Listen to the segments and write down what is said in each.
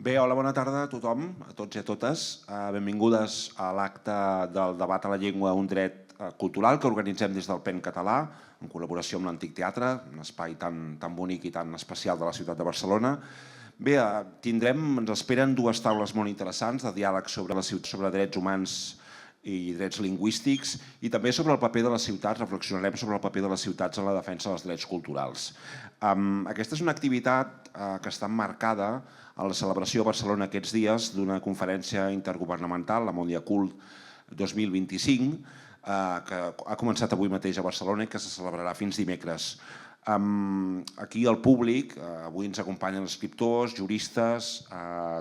Bé, hola, bona tarda a tothom, a tots i a totes. Benvingudes a l'acte del debat a la llengua, un dret cultural que organitzem des del PEN Català, en col·laboració amb l'Antic Teatre, un espai tan bonic i tan especial de la ciutat de Barcelona. Bé, ens esperen dues taules molt interessants de diàleg sobre drets humans i drets lingüístics i també sobre el paper de les ciutats, reflexionarem sobre el paper de les ciutats en la defensa dels drets culturals. Aquesta és una activitat que està emmarcada a la celebració a Barcelona aquests dies d'una conferència intergovernamental, la Mondiacult 2025, que ha començat avui mateix a Barcelona i que se celebrarà fins dimecres. Aquí al públic, avui ens acompanyen escriptors, juristes,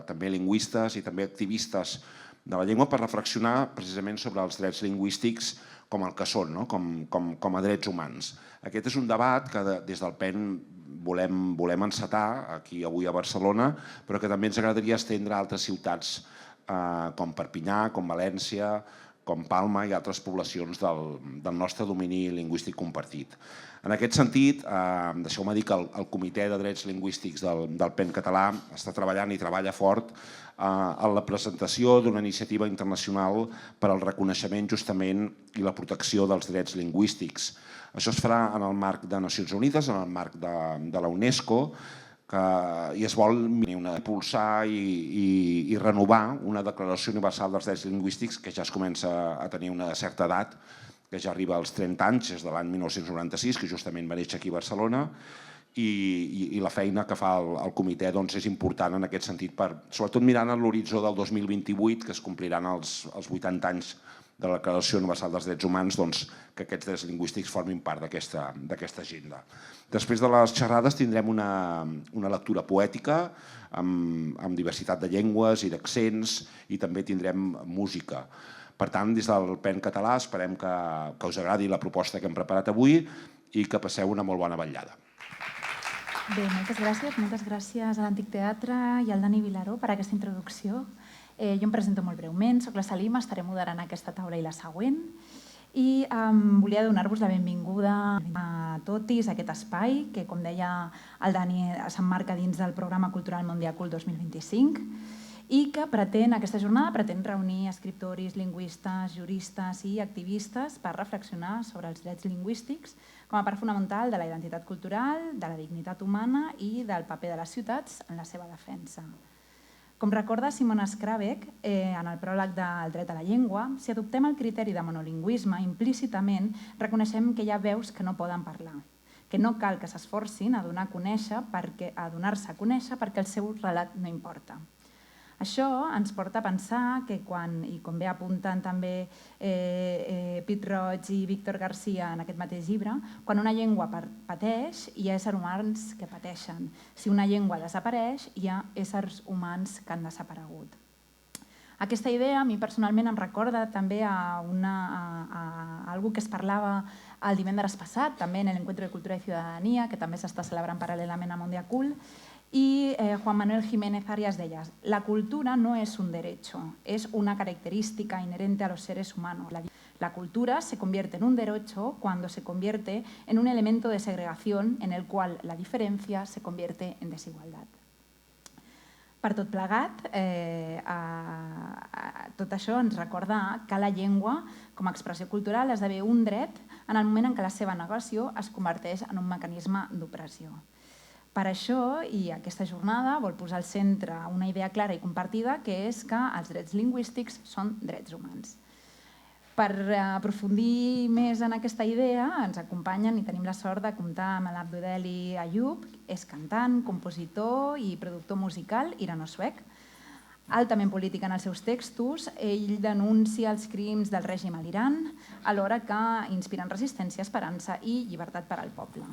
també lingüistes i també activistes de la llengua per reflexionar precisament sobre els drets lingüístics com el que són, com a drets humans. Aquest és un debat que des del PEN volem encetar aquí avui a Barcelona, però que també ens agradaria estendre a altres ciutats com Perpinyà, com València, com Palma i altres poblacions del nostre domini lingüístic compartit. En aquest sentit, deixeu-me dir que el Comitè de Drets Lingüístics del PEN Català està treballant i treballa fort en la presentació d'una iniciativa internacional per al reconeixement justament i la protecció dels drets lingüístics. Això es farà en el marc de Nacions Unides, en el marc de la UNESCO, i es vol impulsar i renovar una declaració universal dels drets lingüístics que ja es comença a tenir una certa edat, que ja arriba als 30 anys, des de l'any 1996, que justament va néixer aquí a Barcelona, i la feina que fa el comitè és important en aquest sentit, sobretot mirant a l'horitzó del 2028, que es compliran els 80 anys de la Declaració Universal dels Drets Humans, que aquests drets lingüístics formin part d'aquesta agenda. Després de les xerrades tindrem una lectura poètica amb diversitat de llengües i d'accents i també tindrem música. Per tant, des del PEN Català esperem que us agradi la proposta que hem preparat avui i que passeu una molt bona vetllada. Bé, moltes gràcies a l'Antic Teatre i al Dani Vilaró per aquesta introducció. Jo em presento molt breument, soc la Salima, estaré moderant aquesta taula i la següent. I volia donar-vos la benvinguda a Totis, a aquest espai, que, com deia el Dani, s'emmarca dins del Programa Cultural Mondiacult 2025 i que aquesta jornada pretén reunir escriptoris, lingüistes, juristes i activistes per reflexionar sobre els drets lingüístics com a part fonamental de la identitat cultural, de la dignitat humana i del paper de les ciutats en la seva defensa. Com recorda Simona Skravek, en el pròleg del dret a la llengua, si adoptem el criteri de monolingüisme, implícitament reconeixem que hi ha veus que no poden parlar, que no cal que s'esforcin a donar-se a conèixer perquè el seu relat no importa. Això ens porta a pensar que i com bé apunten també Pete Roig i Víctor García en aquest mateix llibre, quan una llengua pateix, hi ha éssers humans que pateixen. Si una llengua desapareix, hi ha éssers humans que han desaparegut. Aquesta idea a mi personalment em recorda també a algo que es parlava el divendres passat, també en l'Encuentro de Cultura y Ciudadanía, que també s'està celebrant paral·lelament a Mondiacult, y Juan Manuel Jiménez Arias de la cultura no es un derecho, es una característica inherente a los seres humanos. La cultura se convierte en un derecho cuando se convierte en un elemento de segregación en el cual la diferencia se convierte en desigualdad. Per tot plegat, tot això ens recorda que la llengua, com a expressió cultural, esdevé un dret en el moment en què la seva negació es converteix en un mecanisme d'opressió. Per això, i aquesta jornada vol posar al centre una idea clara i compartida, que és que els drets lingüístics són drets humans. Per aprofundir més en aquesta idea, ens acompanyen i tenim la sort de comptar amb l'Abduleli Ayoub, és cantant, compositor i productor musical irano-suec. Altament polític en els seus textos, ell denuncia els crims del règim a l'Iran, alhora que inspiren resistència, esperança i llibertat per al poble.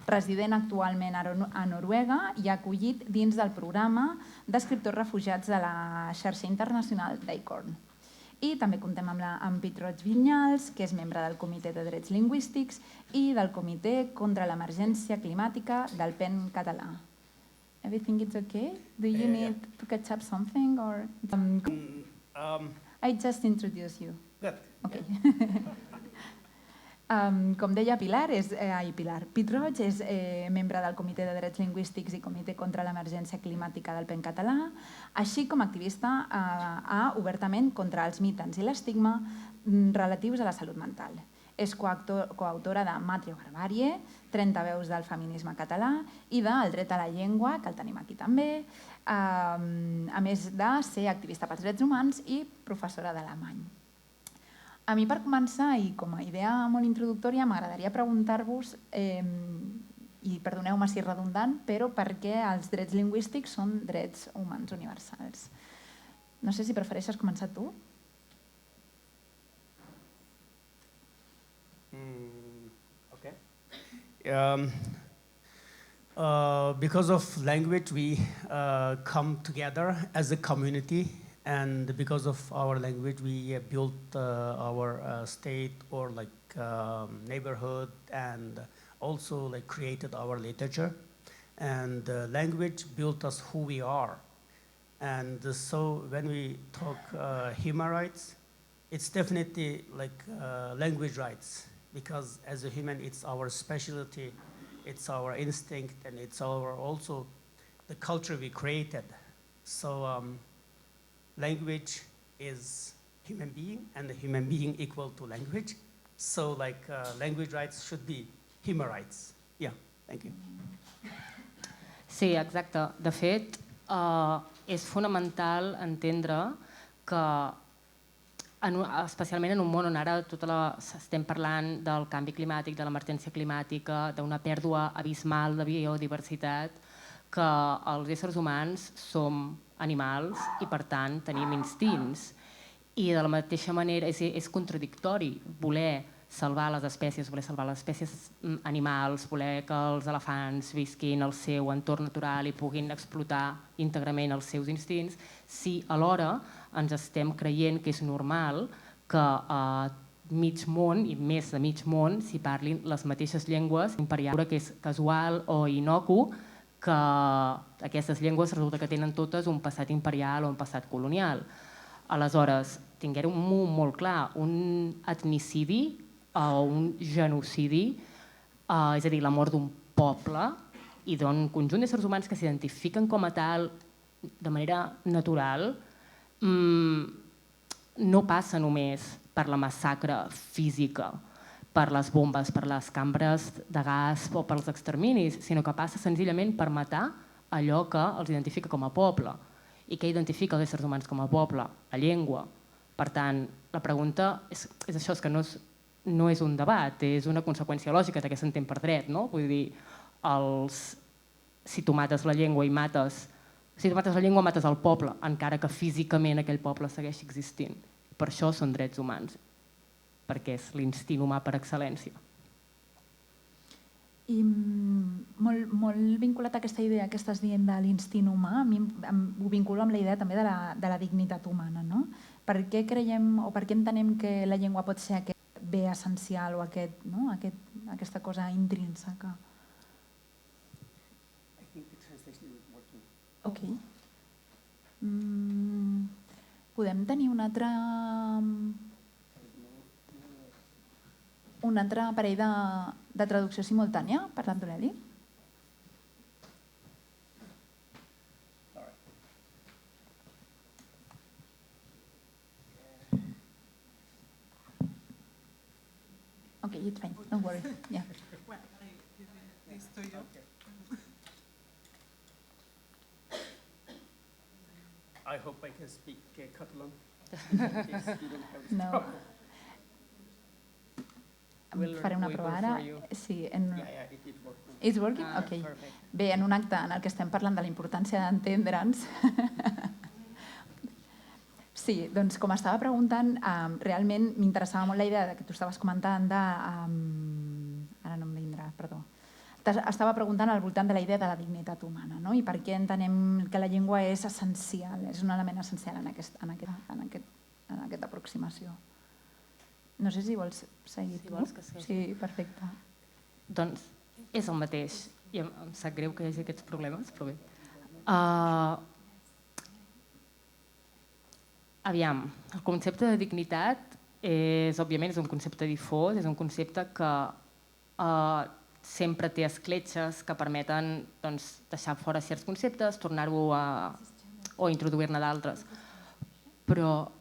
Resident actualment a Noruega i acollit dins del programa d'escriptors refugiats de la xarxa internacional d'Acorn. I també comptem amb Pete Roig Vinyals, que és membre del Comitè de Drets Lingüístics i del Comitè contra l'Emergència Climàtica del PEN Català. Everything is okay? Do you need to catch up something? I just introduced you. Good. Okay. Com deia Pit Roig és membre del Comitè de Drets Lingüístics i Comitè contra l'Emergència Climàtica del PEN català, així com activista obertament contra els mites i l'estigma relatius a la salut mental. És coautora de Matrio Barbàrie, 30 veus del feminisme català i del dret a la llengua, que el tenim aquí també, a més de ser activista pels drets humans i professora d'alemany. A mi, per començar, i com a idea molt introductòria, m'agradaria preguntar-vos, i perdoneu-me si és redundant, però per què els drets lingüístics són drets humans universals. No sé si prefereixes començar tu. Okay. Because of language, we come together as a community. And because of our language, we built our state or neighborhood, and also created our literature. And language built us who we are. And so when we talk human rights, it's definitely language rights, because as a human, it's our specialty, it's our instinct, and it's also the culture we created. So. Language is human being, and the human being equal to language. So language rights should be human rights. Yeah, thank you. Sí, exacte. De fet, és fonamental entendre que, especialment en un món on ara estem parlant del canvi climàtic, de l'emergència climàtica, d'una pèrdua abismal de biodiversitat, que els éssers humans som animals i, per tant, tenim instints. I de la mateixa manera és contradictori voler salvar les espècies, voler salvar les espècies animals, voler que els elefants visquin al seu entorn natural i puguin explotar íntegrament els seus instints, si alhora ens estem creient que és normal que a mig món, i més de mig món, s'hi parlin les mateixes llengües imperials, que és casual o innocu, que aquestes llengües resulta que tenen totes un passat imperial o un passat colonial. Aleshores, tinguem-ho molt clar, un etnicidi o un genocidi, és a dir, la mort d'un poble i d'un conjunt d'éssers humans que s'identifiquen com a tal de manera natural, no passa només per la massacre física, per les bombes, per les cambres de gas o pels exterminis, sinó que passa senzillament per matar allò que els identifica com a poble. I què identifica els éssers humans com a poble? La llengua. Per tant, la pregunta és això, és que no és un debat, és una conseqüència lògica de què s'entén per dret, no? Vull dir, si tu mates la llengua i mates el poble, encara que físicament aquell poble segueixi existint. Per això són drets humans, perquè és l'instint humà per excel·lència. I molt vinculat a aquesta idea que estàs dient de l'instint humà, a mi ho vinculo amb la idea també de la dignitat humana. Per què creiem o per què entenem que la llengua pot ser aquest bé essencial o aquesta cosa intrínseca? Ok. Podem tenir un altre parell de traducció simultània per l'Antoleli? Okay, it's fine. Don't worry. Yeah. Estoy yo. I hope I can speak Catalan. No. Faré una prova ara. Sí, It's working? Ok. Bé, en un acte en el que estem parlant de la importància d'entendre'ns. Sí, doncs com estava preguntant, realment m'interessava molt la idea que tu estaves comentant de... Ara no em vindrà, perdó. Estava preguntant al voltant de la idea de la dignitat humana, no? I per què entenem que la llengua és essencial, és un element essencial en aquesta aproximació. No sé si vols seguir tu. Sí, perfecte. Doncs és el mateix. I em sap greu que hi hagi aquests problemes, però bé. Aviam, el concepte de dignitat òbviament, és un concepte difós, és un concepte que sempre té escletxes que permeten deixar fora certs conceptes, tornar-ho o introduir-ne d'altres. Però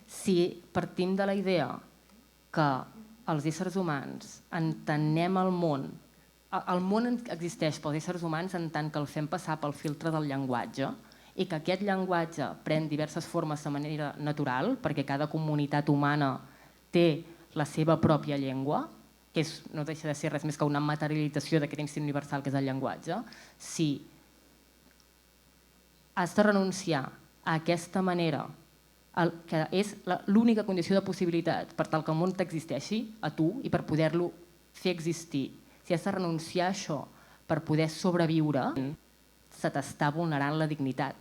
si partim de la idea que els éssers humans entenem el món existeix pels éssers humans en tant que el fem passar pel filtre del llenguatge i que aquest llenguatge pren diverses formes de manera natural, perquè cada comunitat humana té la seva pròpia llengua, que no deixa de ser res més que una materialització d'aquest instinct universal que és el llenguatge, si has de renunciar a aquesta manera, que és l'única condició de possibilitat per tal que el món t'existeixi a tu i per poder-lo fer existir, si has de renunciar a això per poder sobreviure, se t'està vulnerant la dignitat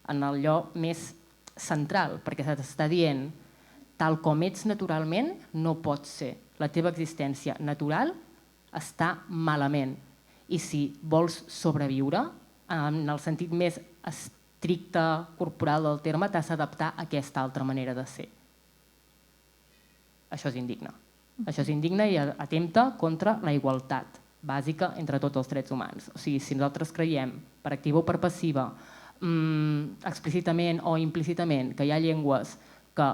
en el lloc més central, perquè se t'està dient tal com ets naturalment no pots ser. La teva existència natural està malament. I si vols sobreviure, en el sentit més estricte corporal del terme, t'has d'adaptar a aquesta altra manera de ser. Això és indigne. Això és indigne i atempta contra la igualtat bàsica entre tots els drets humans. O sigui, si nosaltres creiem, per activa o per passiva, explícitament o implícitament, que hi ha llengües que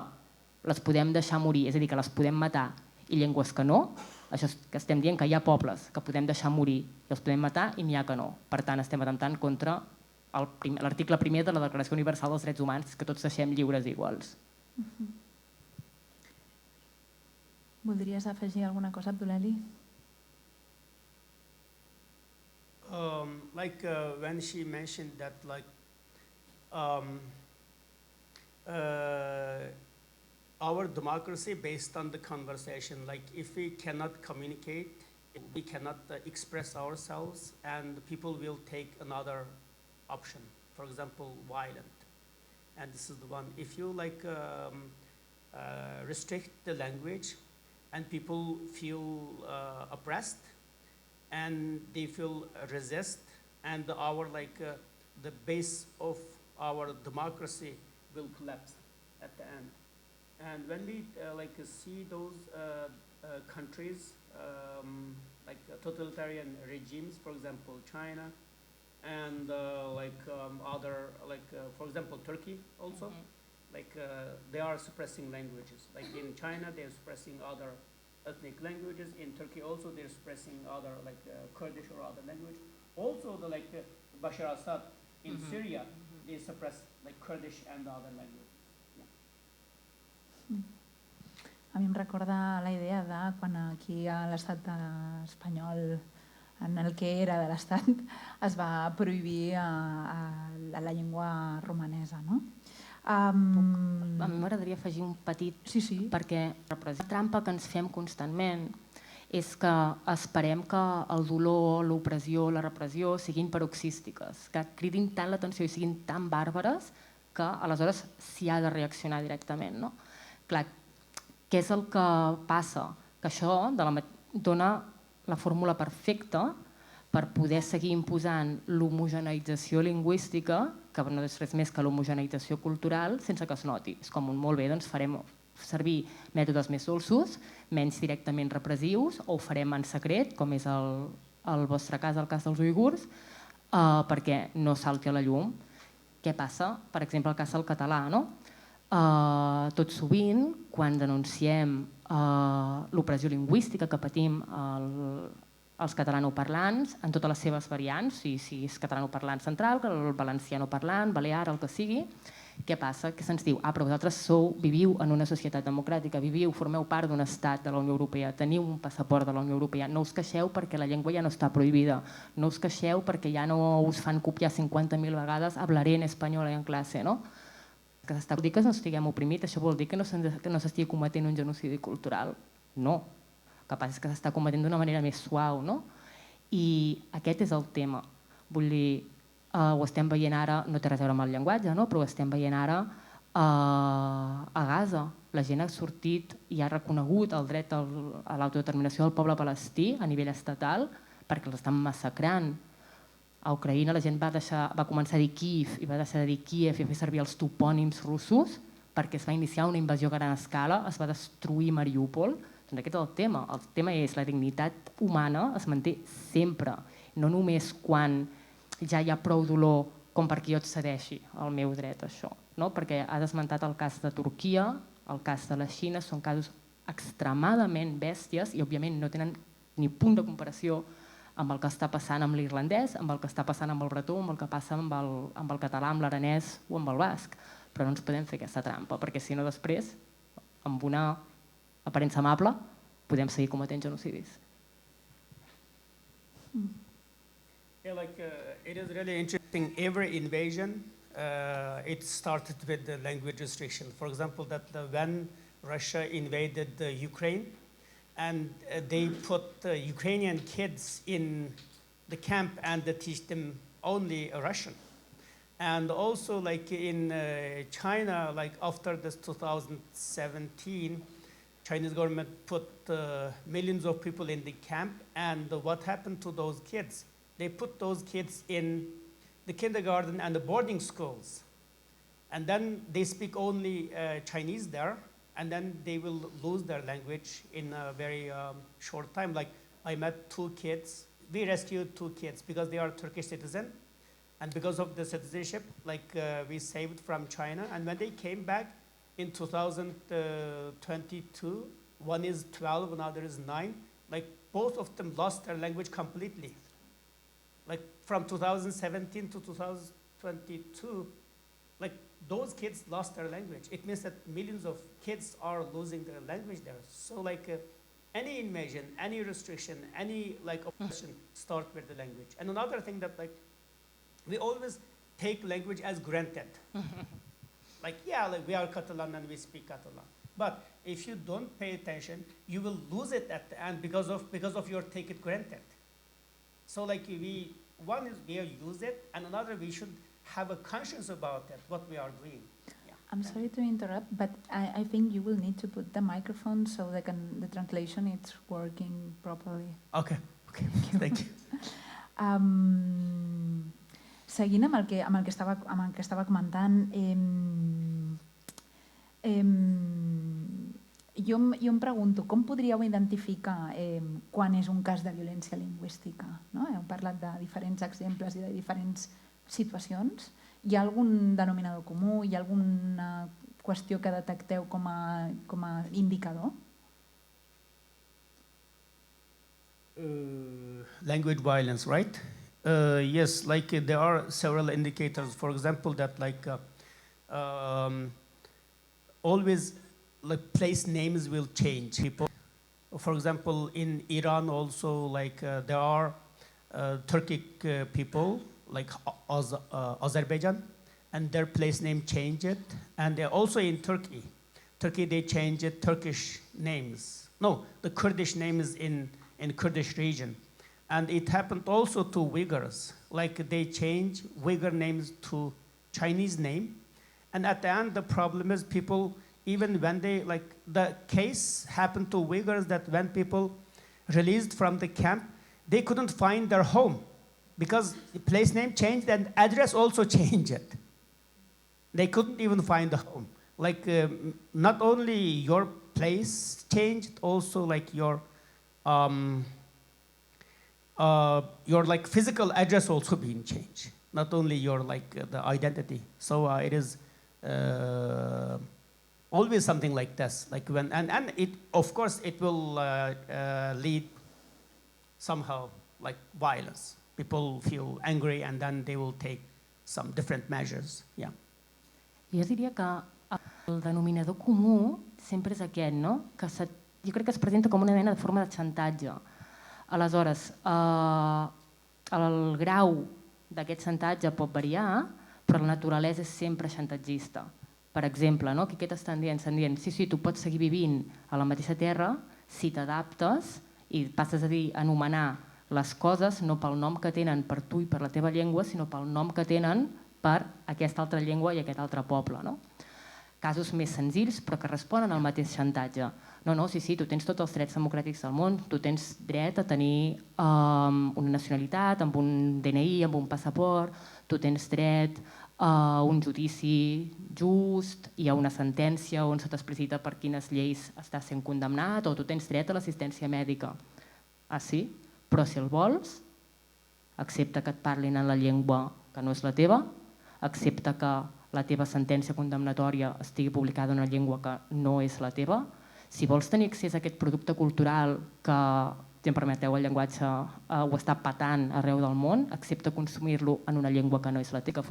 les podem deixar morir, és a dir, que les podem matar, i llengües que no, això que estem dient que hi ha pobles que podem deixar morir i els podem matar i n'hi ha que no. Per tant, estem atemptant contra l'article primer de la Declaració Universal dels Drets Humans, que tots deixem lliures i iguals. Voldries afegir alguna cosa, Abdulali? When she mentioned that our democracy based on the conversation, if we cannot communicate, we cannot express ourselves, and people will take another option, for example, violent. And this is the one. If you restrict the language and people feel oppressed and they feel resist, and the base of our democracy will collapse at the end. And when we see those countries, totalitarian regimes, for example, China, and for example, Turkey also, they are suppressing languages. Like in China, they're suppressing other ethnic languages. In Turkey also, they're suppressing other Kurdish or other language. Also, Bashar Assad in Syria, they suppress Kurdish and other languages. A mi em recorda la idea de quan aquí a l'estat espanyol, en el que era de l'estat, es va prohibir la llengua romanesa, no? A mi m'agradaria afegir un petit... Sí. Perquè la trampa que ens fem constantment és que esperem que el dolor, l'opressió, la repressió siguin paroxístiques, que cridin tant l'atenció i siguin tan bàrbares que aleshores s'hi ha de reaccionar directament, no? Clar, què és el que passa? Que això dona la fórmula perfecta per poder seguir imposant l'homogeneïtzació lingüística, que no és res més que l'homogeneïtzació cultural, sense que es noti. És com un molt bé, doncs farem servir mètodes més dolços, menys directament repressius, o ho farem en secret, com és el vostre cas, el cas dels uigurs, perquè no salti a la llum. Què passa? Per exemple, el cas del català, no? Tot sovint, quan denunciem l'opressió lingüística que patim els catalanoparlants en totes les seves variants, si és catalanoparlant central, el valencianoparlant, balear, el que sigui, què passa? Que se'ns diu, però vosaltres viviu en una societat democràtica, formeu part d'un estat de la Unió Europea, teniu un passaport de la Unió Europea, no us queixeu perquè la llengua ja no està prohibida, no us queixeu perquè ja no us fan copiar 50.000 vegades hablaré en espanyol en classe, no? Que s'està dir que no estiguem oprimits, això vol dir que no s'estigui cometent un genocidi cultural? No. El que passa és que s'està cometent d'una manera més suau, no? I aquest és el tema. Vull dir, ho estem veient ara, no té res a veure amb el llenguatge, no? Però ho estem veient ara a Gaza. La gent ha sortit i ha reconegut el dret a l'autodeterminació del poble palestí a nivell estatal perquè l'estan massacrant. A Ucraïna la gent va començar a dir Kiev i va deixar de dir Kiev i a fer servir els topònims russos perquè es va iniciar una invasió a gran escala, es va destruir Mariúpol. Doncs aquest és el tema. El tema és la dignitat humana es manté sempre, no només quan ja hi ha prou dolor com perquè jo et cedeixi el meu dret a això. Perquè has esmentat el cas de Turquia, el cas de la Xina, són casos extremadament bèsties i òbviament no tenen ni punt de comparació amb el que està passant amb l'irlandès, amb el que està passant amb el bretó, amb el que passa amb el català, amb l'aranès o amb el basc. Però no ens podem fer aquesta trampa, perquè si no després, amb una aparença amable, podem seguir cometent genocidis. Yeah, it is really interesting. Every invasion, it started with the language restriction. For example, when Russia invaded Ukraine, and they put Ukrainian kids in the camp and they teach them only Russian. And also in China, after this 2017, Chinese government put millions of people in the camp, and what happened to those kids? They put those kids in the kindergarten and the boarding schools. And then they speak only Chinese there, and then they will lose their language in a very short time. I met 2 kids. We rescued 2 kids because they are Turkish citizen, and because of the citizenship, we saved from China. And when they came back in 2022, one is 12, another is 9. Both of them lost their language completely. From 2017 to 2022, those kids lost their language. It means that millions of kids are losing their language there. So any invasion, any restriction, any oppression start with the language. And another thing that we always take language as granted. We are Catalan and we speak Catalan. But if you don't pay attention, you will lose it at the end because of your take it granted. So one is we use it, and another we should have a conscience about it, what we are doing. Yeah. I'm sorry to interrupt, but I think you will need to put the microphone so the translation is working properly. Okay. Thank you. Seguint amb el que estava comentant, jo em pregunto com podríeu identificar quan és un cas de violència lingüística? Heu parlat de diferents exemples i de diferents situacions. Hi ha algun denominador comú? Hi ha alguna qüestió que detecteu com a indicador? Language violence, right? Yes, there are several indicators. For example, that always place names will change. People, for example, in Iran also, there are Turkic people, Azerbaijan, and their place name changed. And they're also in Turkey. Turkey, they changed Turkish names. No, the Kurdish names in Kurdish region. And it happened also to Uyghurs. They change Uyghur names to Chinese name. And at the end, the problem is people, even when they, the case happened to Uyghurs that when people released from the camp, they couldn't find their home because the place name changed and address also changed. They couldn't even find the home. Not only your place changed, also your physical address also being changed. Not only your the identity. So it is always something like this. And it, of course, it will lead somehow violence. People feel angry and then they will take some different measures. Yeah. Jo diria que el denominador comú sempre és aquest, no? Que jo crec que es presenta com una mena de forma de xantatge. Aleshores, el grau d'aquest xantatge pot variar, però la naturalesa és sempre xantatgista. Per exemple, aquí què t'estan dient? Estan dient, sí, tu pots seguir vivint a la mateixa terra si t'adaptes i passes a dir, anomenar les coses no pel nom que tenen per tu i per la teva llengua, sinó pel nom que tenen per aquesta altra llengua i aquest altre poble. Casos més senzills però que responen al mateix xantatge. No, sí, tu tens tots els drets democràtics del món, tu tens dret a tenir una nacionalitat, amb un DNI, amb un passaport, tu tens dret un judici just, hi ha una sentència on se t'explicita per quines lleis estàs sent condemnat o tu tens dret a l'assistència mèdica. Ah, sí? Però si el vols, accepta que et parlin en la llengua que no és la teva, accepta que la teva sentència condemnatòria estigui publicada en una llengua que no és la teva. Si vols tenir accés a aquest producte cultural que, si em permeteu el llenguatge, ho està patant arreu del món, accepta consumir-lo en una llengua que no és la teva.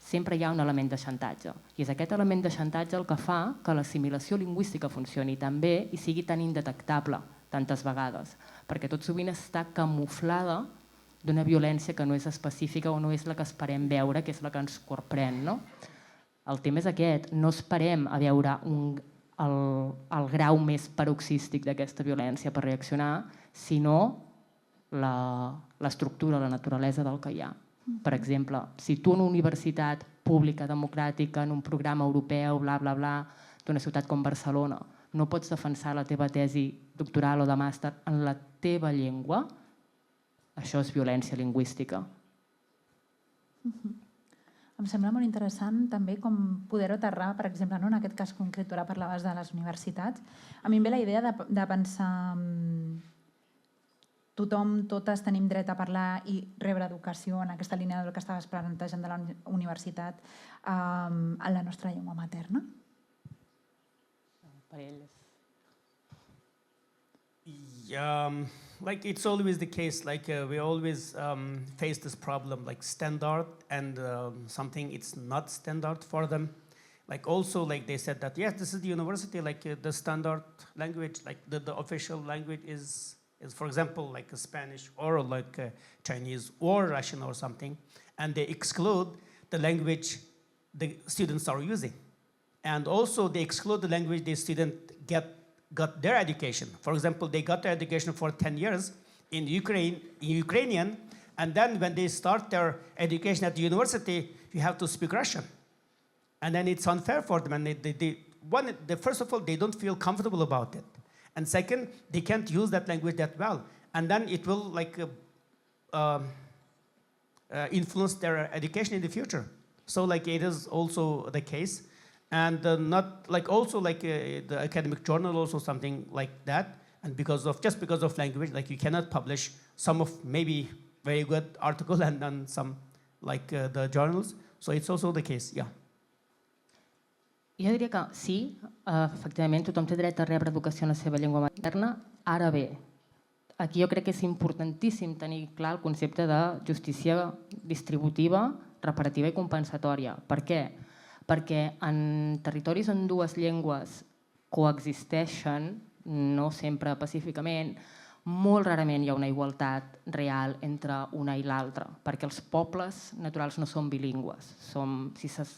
Sempre hi ha un element de xantatge. I és aquest element de xantatge el que fa que l'assimilació lingüística funcioni tan bé i sigui tan indetectable tantes vegades, perquè tot sovint està camuflada d'una violència que no és específica o no és la que esperem veure, que és la que ens corprèn. No? El tema és aquest, no esperem a veure el grau més paroxístic d'aquesta violència per reaccionar, sinó l'estructura, la naturalesa del que hi ha. Per exemple, si tu en una universitat pública, democràtica, en un programa europeu, bla, bla, bla, d'una ciutat com Barcelona, no pots defensar la teva tesi doctoral o de màster en la teva llengua, això és violència lingüística. Em sembla molt interessant també com poder-ho aterrar, per exemple, en aquest cas concret, tu ara parlaves de les universitats. A mi em ve la idea de pensar tothom, totes tenim dret a parlar i rebre educació en aquesta línia del que estaves plantejant de la universitat en la nostra llengua materna? Per ells. Like it's always the case, like we always face this problem, like standard and something it's not standard for them. Like also, like they said that, yes, this is the university, like the standard language, like the official language is for example, like a Spanish or like a Chinese or Russian or something, and they exclude the language the students are using. And also they exclude the language the student got their education. For example, they got their education for 10 years in Ukrainian, and then when they start their education at the university, you have to speak Russian. And then it's unfair for them. And first of all, they don't feel comfortable about it. And second, they can't use that language that well. And then it will like influence their education in the future. So like it is also the case. And not like also like the academic journal also something like that. And just because of language, like you cannot publish some of maybe very good article and then some like the journals. So it's also the case, yeah. Jo diria que sí, efectivament, tothom té dret a rebre educació en la seva llengua materna. Ara bé, aquí jo crec que és importantíssim tenir clar el concepte de justícia distributiva, reparativa i compensatòria. Per què? Perquè en territoris on dues llengües coexisteixen, no sempre pacíficament, molt rarament hi ha una igualtat real entre una i l'altra, perquè els pobles naturals no són bilingües. Si es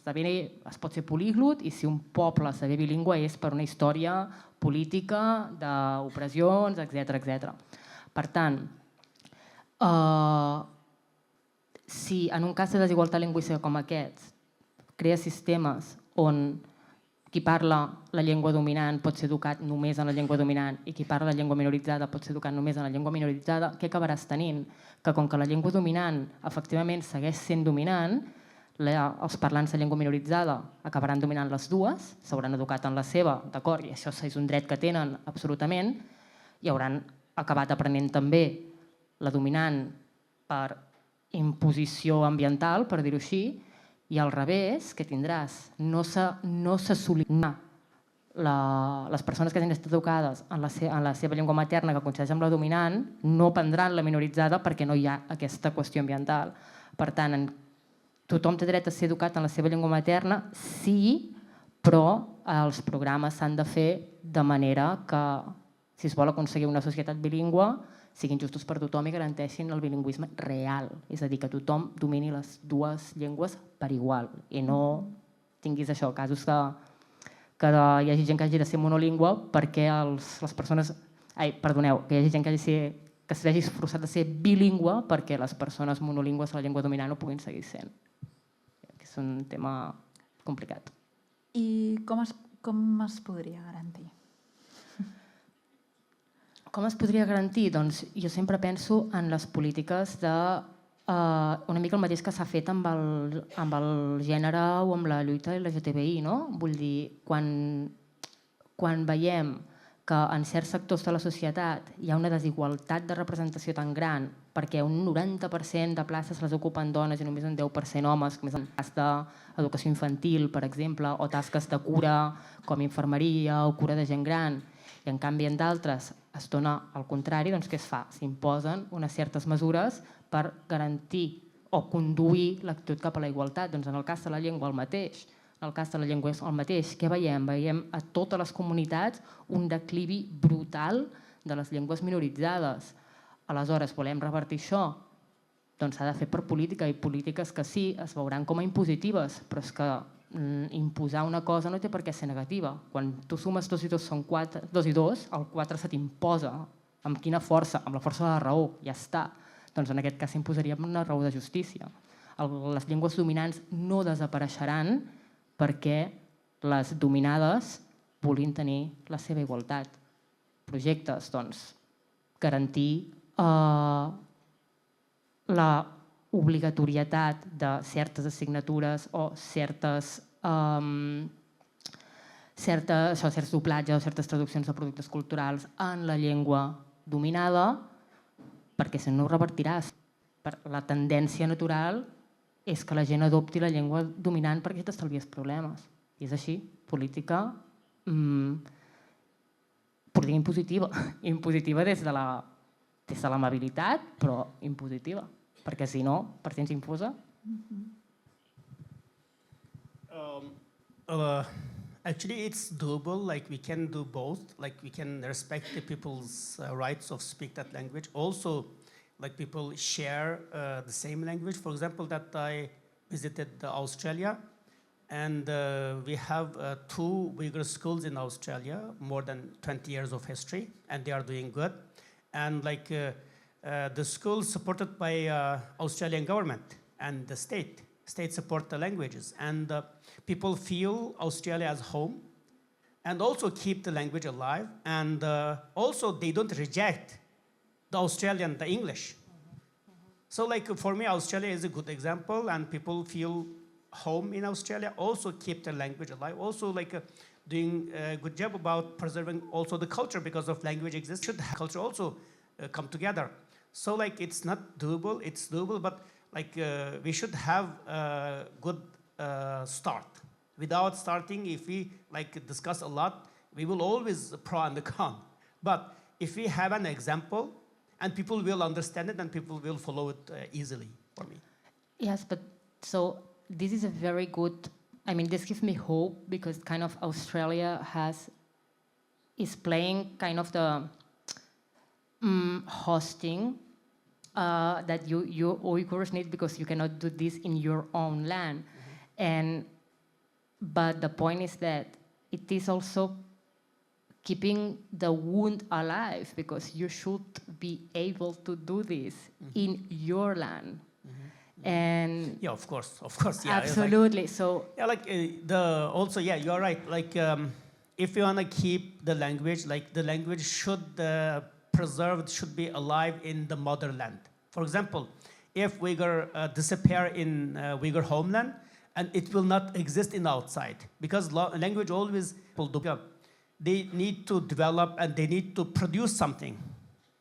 pot ser políglot i si un poble esdevé bilingüe és per una història política, d'opressions, etc. Per tant, si en un cas de desigualtat lingüística com aquests crea sistemes on qui parla la llengua dominant pot ser educat només en la llengua dominant i qui parla la llengua minoritzada pot ser educat només en la llengua minoritzada, què acabaràs tenint? Que com que la llengua dominant efectivament segueix sent dominant, els parlants de llengua minoritzada acabaran dominant les dues, s'hauran educat en la seva, d'acord, i això és un dret que tenen absolutament, i hauran acabat aprenent també la dominant per imposició ambiental, per dir-ho així, i al revés, que tindràs, no s'assolirà les persones que hagin estat educades en la seva llengua materna que coincideix amb la dominant, no prendran la minoritzada perquè no hi ha aquesta qüestió ambiental. Per tant, tothom té dret a ser educat en la seva llengua materna, sí, però els programes s'han de fer de manera que, si es vol aconseguir una societat bilingüe, siguin justos per tothom i garanteixin el bilingüisme real. És a dir, que tothom domini les dues llengües per igual i no tinguis això, casos que hi hagi gent que hagi de ser monolingüe perquè les persones... Perdoneu, que hi hagi gent que s'hagi forçat a ser bilingüe perquè les persones monolingües de la llengua dominant no puguin seguir sent. És un tema complicat. I com es podria garantir? Com es podria garantir? Doncs jo sempre penso en les polítiques de una mica el mateix que s'ha fet amb el gènere o amb la lluita LGTBI, no? Vull dir, quan veiem que en certs sectors de la societat hi ha una desigualtat de representació tan gran perquè un 90% de places les ocupen dones i només un 10% homes, com és el cas d'educació infantil, per exemple, o tasques de cura com infermeria o cura de gent gran, i en canvi en d'altres es dona al contrari, doncs què es fa? S'imposen unes certes mesures per garantir o conduir l'actitud cap a la igualtat. Doncs en el cas de la llengua el mateix. En el cas de la llengua és el mateix. Què veiem? Veiem a totes les comunitats un declivi brutal de les llengües minoritzades. Aleshores, volem revertir això? Doncs s'ha de fer per política, i polítiques que sí, es veuran com a impositives, però és que imposar una cosa no té per què ser negativa. Quan tu sumes 2 i 2 són 4, 2 i 2, el 4 se t'imposa. Amb quina força? Amb la força de la raó, ja està. Doncs en aquest cas s'imposaria una raó de justícia. Les llengües dominants no desapareixeran perquè les dominades vulguin tenir la seva igualtat. Projectes, doncs, garantir la obligatorietat de certes assignatures o certs doblatges o certes traduccions de productes culturals en la llengua dominada, perquè si no ho revertiràs. La tendència natural és que la gent adopti la llengua dominant perquè t'estalvies problemes. I és així, política impositiva. Impositiva des de l'amabilitat, però impositiva. Perquè si no, per si ens imposa. Actually, it's doable. Like we can do both. Like we can respect the people's rights of speak that language. Also, like people share the same language. For example, that I visited Australia, and we have 2 Uyghur schools in Australia, more than 20 years of history, and they are doing good. And like the schools supported by Australian government and the state support the languages, and people feel Australia as home, and also keep the language alive, and also they don't reject the Australian, the English. So like for me, Australia is a good example, and people feel home in Australia, also keep the language alive, also like doing a good job about preserving also the culture, because of language exists, should culture also come together. So like it's not doable, it's doable, but like we should have a good start. Without starting, if we like discuss a lot, we will always pro and the con. But if we have an example, and people will understand it, and people will follow it easily for me. Yes, but so this is a very good, I mean, this gives me hope, because kind of Australia is playing kind of the hosting that you Uyghurs need, because you cannot do this in your own land. But the point is that it is also keeping the wound alive, because you should be able to do this in your land. And yeah, of course, yeah. Absolutely. Like, so yeah, like also, yeah, you're right. Like if you wanna keep the language, like the language should preserved, should be alive in the motherland. For example, if Uyghur disappear in Uyghur homeland, and it will not exist in outside, because language always they need to develop, and they need to produce something,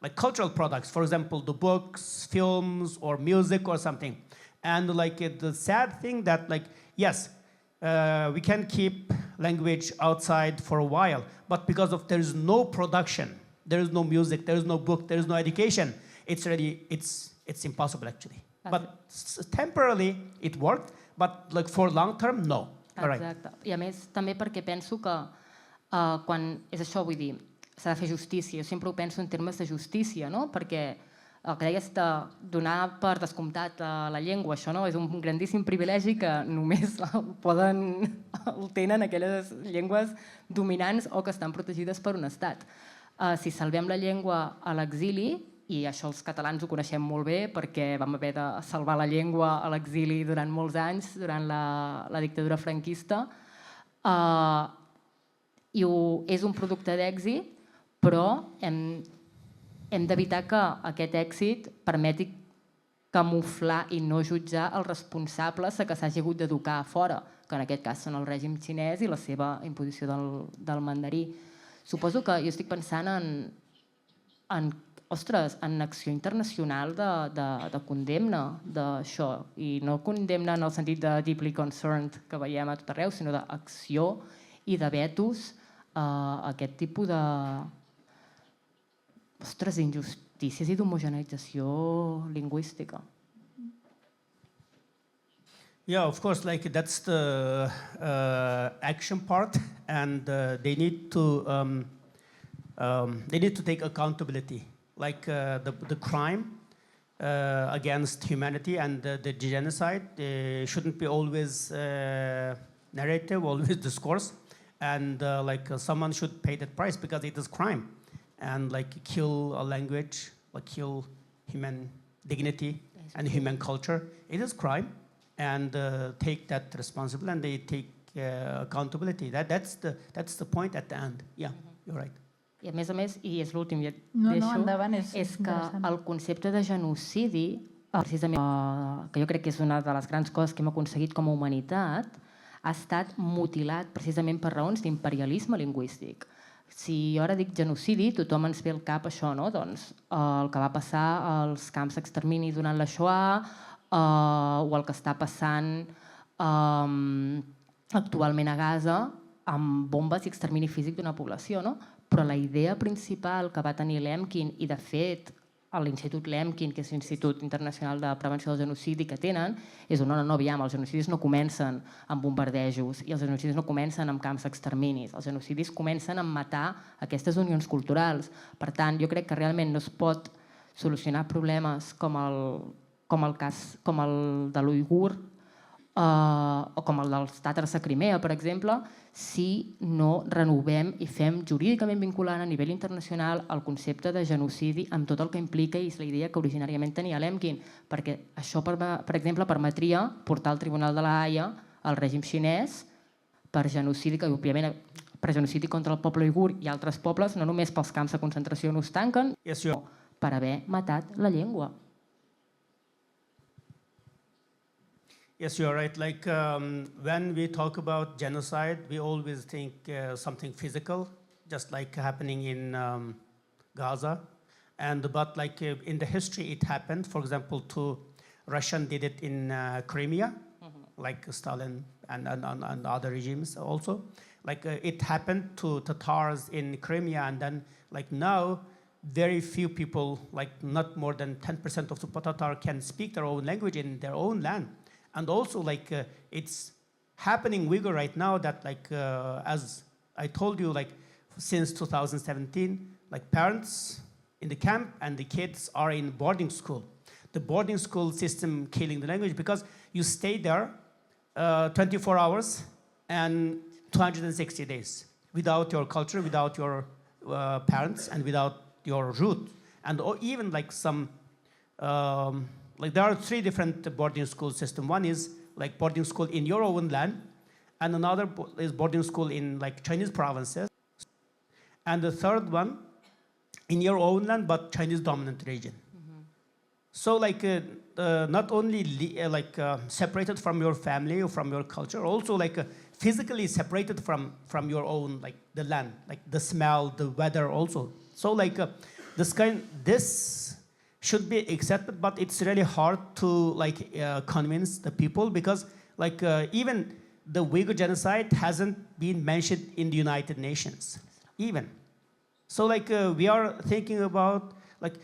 like cultural products, for example, the books, films, or music or something. And like the sad thing that like, yes, we can keep language outside for a while, but because of there is no production, there is no music, there is no book, there is no education, it's impossible actually. But temporarily it worked, but like for long term, no. Exacte. I a més, també perquè penso que quan és això, vull dir, s'ha de fer justícia. Jo sempre ho penso en termes de justícia, no? Perquè el que deies de donar per descomptat la llengua, això no? És un grandíssim privilegi que només el tenen aquelles llengües dominants o que estan protegides per un estat. Si salvem la llengua a l'exili, i això els catalans ho coneixem molt bé perquè vam haver de salvar la llengua a l'exili durant molts anys, durant la dictadura franquista, i és un producte d'èxit, però hem d'evitar que aquest èxit permeti camuflar i no jutjar els responsables que s'hagi hagut d'educar a fora, que en aquest cas són el règim xinès i la seva imposició del mandarí. Suposo que jo estic pensant en acció internacional de condemna d'això, i no condemna en el sentit de deeply concerned que veiem a tot arreu, sinó d'acció i de vetos a aquest tipus de injustícies i d'homogeneïtzació lingüística. Yeah, of course, like that's the action part, and they need to take accountability, like the crime against humanity and the genocide shouldn't be always narrative, always discourse, and someone should pay that price because it is crime, and like kill a language, like kill human dignity and human culture. It is crime. And take that responsibility, and they take accountability. That's the point at the end. Yeah, you're right. I a més, i és l'últim, ja et No, deixo, endavant, és és que interessant. el concepte de genocidi, precisament, que jo crec que és una de les grans coses que hem aconseguit com a humanitat, ha estat mutilat precisament per raons d'imperialisme lingüístic. Si jo ara dic genocidi, tothom ens ve al cap això, no? Doncs el que va passar als camps d'extermini durant la Shoah, o el que està passant actualment a Gaza amb bombes i extermini físic d'una població, no? Però la idea principal que va tenir Lemkin, i de fet l'Institut Lemkin, que és l'Institut Internacional de Prevenció del Genocidi que tenen, és no, aviam, els genocidis no comencen amb bombardejos i els genocidis no comencen amb camps d'exterminis, els genocidis comencen amb matar aquestes unions culturals. Per tant, jo crec que realment no es pot solucionar problemes com el de l'uigur o com el dels tàtars a Crimea, per exemple, si no renovem i fem jurídicament vinculant a nivell internacional el concepte de genocidi amb tot el que implica, i és la idea que originàriament tenia Lemkin, perquè això, per exemple, permetria portar al Tribunal de la Haia el règim xinès per genocidi, que òbviament per genocidi contra el poble uigur i altres pobles, no només pels camps de concentració on us tanquen, sinó per haver matat la llengua. Yes, you're right. Like when we talk about genocide, we always think something physical, just like happening in Gaza. But like in the history, it happened. For example, Russian did it in Crimea, like Stalin and other regimes also. Like it happened to Tatars in Crimea, and then like now, very few people, like not more than 10% of the Tatar can speak their own language in their own land. And also, like it's happening Uyghur right now that, like as I told you, like since 2017, like parents in the camp and the kids are in boarding school. The boarding school system killing the language because you stay there 24 hours and 260 days without your culture, without your parents, and without your root, and even like some. Like there are 3 different boarding school systems. One is like boarding school in your own land, and another is boarding school in like Chinese provinces, and the third one in your own land but Chinese dominant region. So like not only separated from your family or from your culture, also like physically separated from your own, like the land, like the smell, the weather also. So like this should be accepted, but it's really hard to like convince the people because like even the Uyghur genocide hasn't been mentioned in the United Nations, even. So like we are thinking about like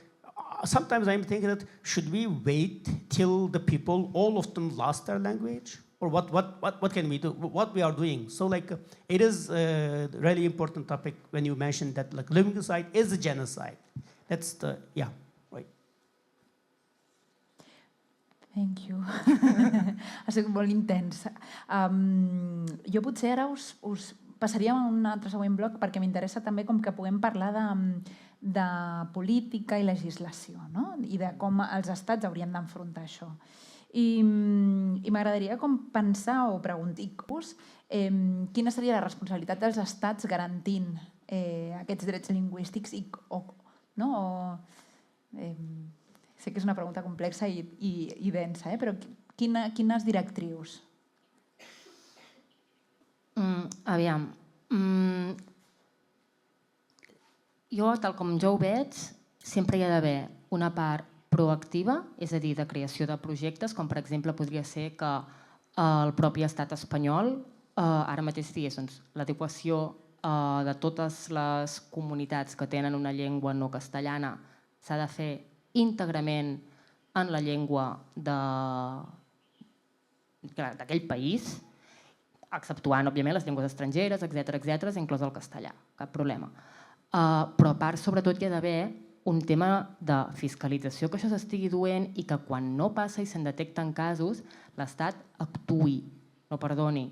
sometimes I'm thinking that should we wait till the people, all of them, lost their language, or what can we do? What we are doing? So like it is a really important topic when you mentioned that like linguicide is a genocide. That's the right. Thank you. Ha sigut molt intens. Jo potser ara us passaríem a un altre següent bloc perquè m'interessa també com que puguem parlar de política i legislació, no? I de com els estats haurien d'enfrontar això. I m'agradaria com pensar o preguntar-vos quina seria la responsabilitat dels estats garantint aquests drets lingüístics Sé que és una pregunta complexa i densa, però quines directrius? Aviam, jo, tal com jo ho veig, sempre hi ha d'haver una part proactiva, és a dir, de creació de projectes, com per exemple podria ser que el propi estat espanyol ara mateix digués l'adequació de totes les comunitats que tenen una llengua no castellana s'ha de fer íntegrament en la llengua d'aquell país, exceptuant, òbviament, les llengües estrangeres, etc., inclòs el castellà, cap problema. Però a part, sobretot, hi ha d'haver un tema de fiscalització que això s'estigui duent i que quan no passa i se'n detecten casos, l'Estat actuï, no perdoni.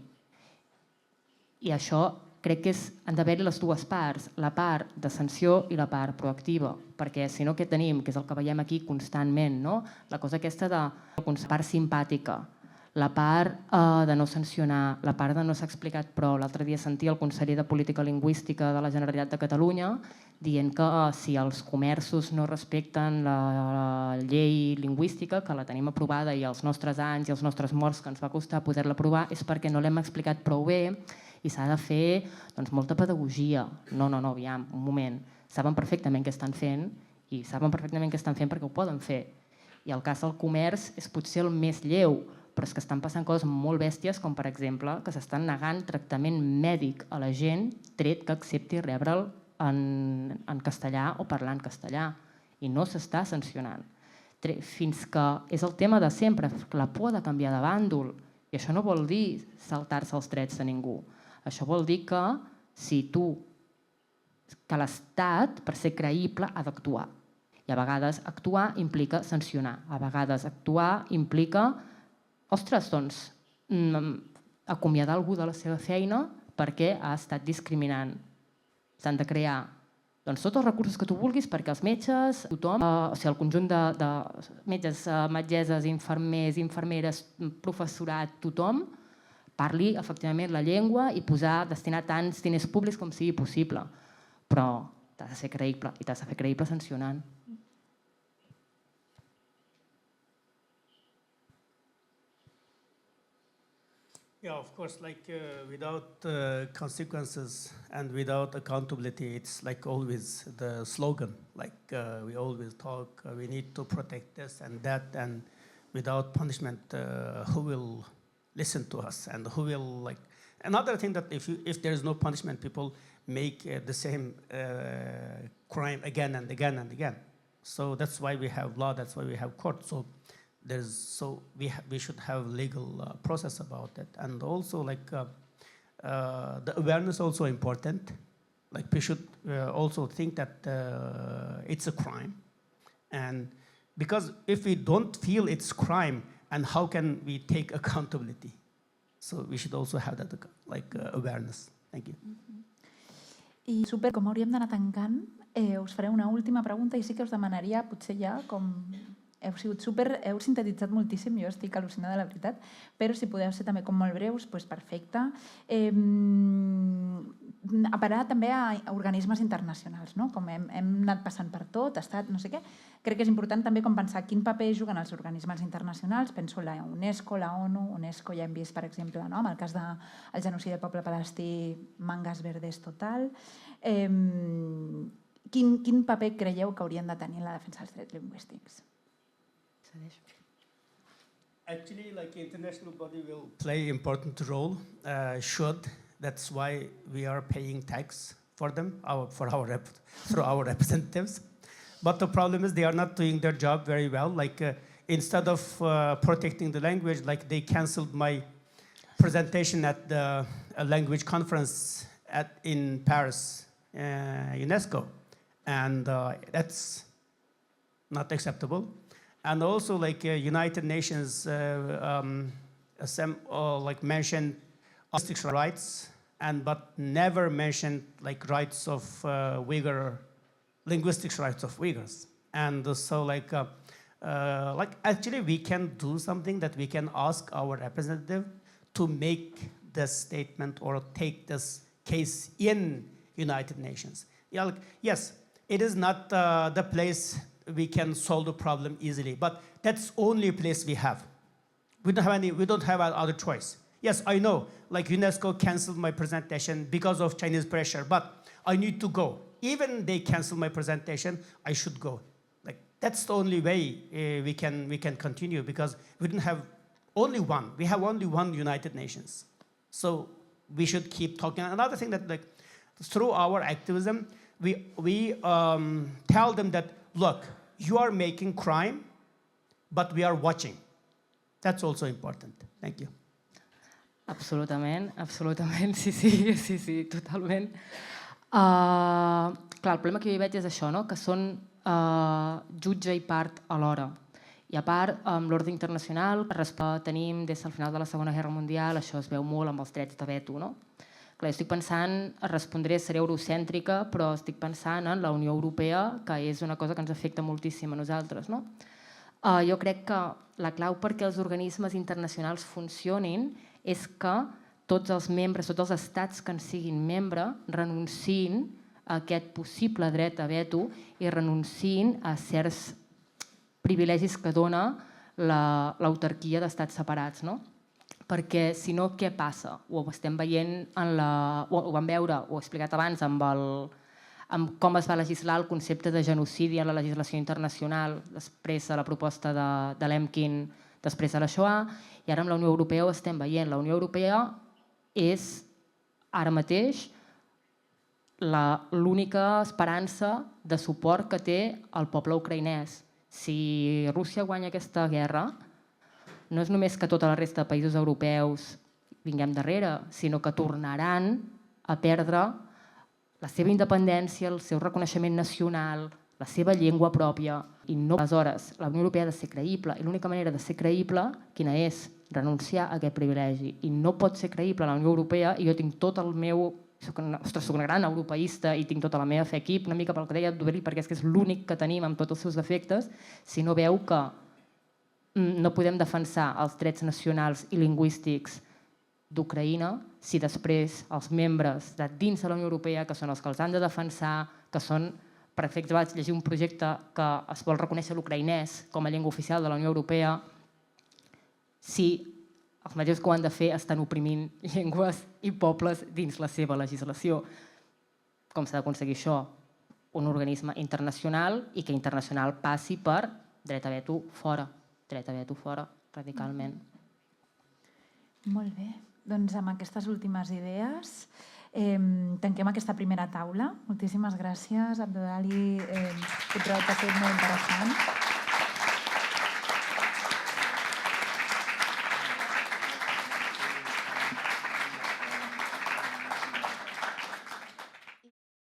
I això crec que han d'haver-hi les dues parts, la part de sanció i la part proactiva, perquè si no què tenim, que és el que veiem aquí constantment, no? La cosa aquesta de la part simpàtica, la part de no sancionar, la part de no s'ha explicat prou. L'altre dia sentia el conseller de Política Lingüística de la Generalitat de Catalunya dient que si els comerços no respecten la llei lingüística, que la tenim aprovada i els nostres anys i els nostres morts que ens va costar poder-la aprovar, és perquè no l'hem explicat prou bé i s'ha de fer molta pedagogia. No, aviam, un moment. Saben perfectament què estan fent i saben perfectament què estan fent perquè ho poden fer. I el cas del comerç és potser el més lleu, però és que estan passant coses molt bèsties, com per exemple que s'estan negant tractament mèdic a la gent tret que accepti rebre'l en castellà o parlar en castellà. I no s'està sancionant. Fins que és el tema de sempre, la por de canviar de bàndol. I això no vol dir saltar-se els drets de ningú. Això vol dir que que l'Estat, per ser creïble, ha d'actuar. I a vegades actuar implica sancionar. A vegades actuar implica acomiadar algú de la seva feina perquè ha estat discriminant. S'han de crear tots els recursos que tu vulguis perquè els metges, tothom, el conjunt de metges, metgesses, infermers, infermeres, professorat, tothom, parli efectivament la llengua i destinar tants diners públics com sigui possible. Però t'has de ser creïble i t'has de fer creïble sancionant. Yeah, of course, without consequences and without accountability, it's always the slogan. We always talk, we need to protect this and that, and without punishment, who will listen to us and who will Another thing that if there is no punishment, people make the same crime again and again and again. So that's why we have law. That's why we have court. So we should have legal process about it, and also the awareness also important. We should also think that it's a crime, and because if we don't feel it's crime, and how can we take accountability? So we should also have that awareness. Thank you. I com hauríem d'anar tancant, us faré una última pregunta i sí que us demanaria, potser ja, heu sintetitzat moltíssim, jo estic al·lucinada, la veritat, però si podeu ser també com molt breus, doncs perfecte. Apel·lar també a organismes internacionals, no? Com hem anat passant per tot, estat, no sé què. Crec que és important també com pensar quin paper juguen els organismes internacionals. Penso la UNESCO, la ONU. UNESCO ja hem vist, per exemple, amb el cas del genocidi del poble palestí, mangas verdes total. Quin paper creieu que haurien de tenir en la defensa dels drets lingüístics? Actually, international body will play important role, should. That's why we are paying tax for them, through our representatives. But the problem is they are not doing their job very well. Instead of protecting the language, they canceled my presentation at the language conference in Paris, UNESCO. And that's not acceptable. And also, United Nations mentioned rights, but never mentioned rights of linguistic rights of Uyghurs. And so, actually, we can do something that we can ask our representative to make this statement or take this case in United Nations. Yes, it is not the place we can solve the problem easily. But that's only place we have. We don't have other choice. Yes, I know, like UNESCO canceled my presentation because of Chinese pressure, but I need to go. Even they cancel my presentation, I should go. Like that's the only way we can continue, because we don't have only one. We have only one United Nations. So we should keep talking. Another thing that, like, through our activism, we tell them that, look, you are making crime, but we are watching. That's also important. Thank you. Absolutament, absolutament, sí, totalment. Clar, el problema que jo hi veig és això, no? Que són jutge i part alhora. I a part, amb l'ordre internacional, tenim des del final de la Segona Guerra Mundial, això es veu molt amb els drets de veto, no? Clar, estic pensant, respondré, seré eurocèntrica, però estic pensant en la Unió Europea, que és una cosa que ens afecta moltíssim a nosaltres, no? Jo crec que la clau perquè els organismes internacionals funcionin és que tots els membres, tots els estats que en siguin membre, renunciïn a aquest possible dret a veto i renunciïn a certs privilegis que dona l'autarquia d'estats separats, no? Perquè, si no, què passa? Ho estem veient, ho vam veure, ho he explicat abans, amb com es va legislar el concepte de genocidi en la legislació internacional després de la proposta de Lemkin, després de la Shoah, i ara amb la Unió Europea ho estem veient. La Unió Europea és, ara mateix, l'única esperança de suport que té el poble ucraïnès. Si Rússia guanya aquesta guerra, no és només que tota la resta de països europeus vinguem darrere, sinó que tornaran a perdre la seva independència, el seu reconeixement nacional, la seva llengua pròpia. I no, aleshores, la Unió Europea ha de ser creïble, i l'única manera de ser creïble, quina és? Renunciar a aquest privilegi. I no pot ser creïble la Unió Europea, i jo tinc tot el meu... Soc una gran europeista i tinc tota la meva fe aquí, una mica pel que deia Doveli, perquè és que és l'únic que tenim amb tots els seus defectes, si no veu que no podem defensar els drets nacionals i lingüístics d'Ucraïna si després els membres de dins de la Unió Europea, que són els que els han de defensar, que són, per exemple, vaig llegir un projecte que es vol reconèixer l'ucraïnès com a llengua oficial de la Unió Europea, si els mateixos que ho han de fer estan oprimint llengües i pobles dins la seva legislació. Com s'ha d'aconseguir això? Un organisme internacional, i que internacional passi per dret a veto fora, radicalment. Molt bé. Doncs amb aquestes últimes idees tanquem aquesta primera taula. Moltíssimes gràcies, Abdulali Putrot, ha sigut molt interessant.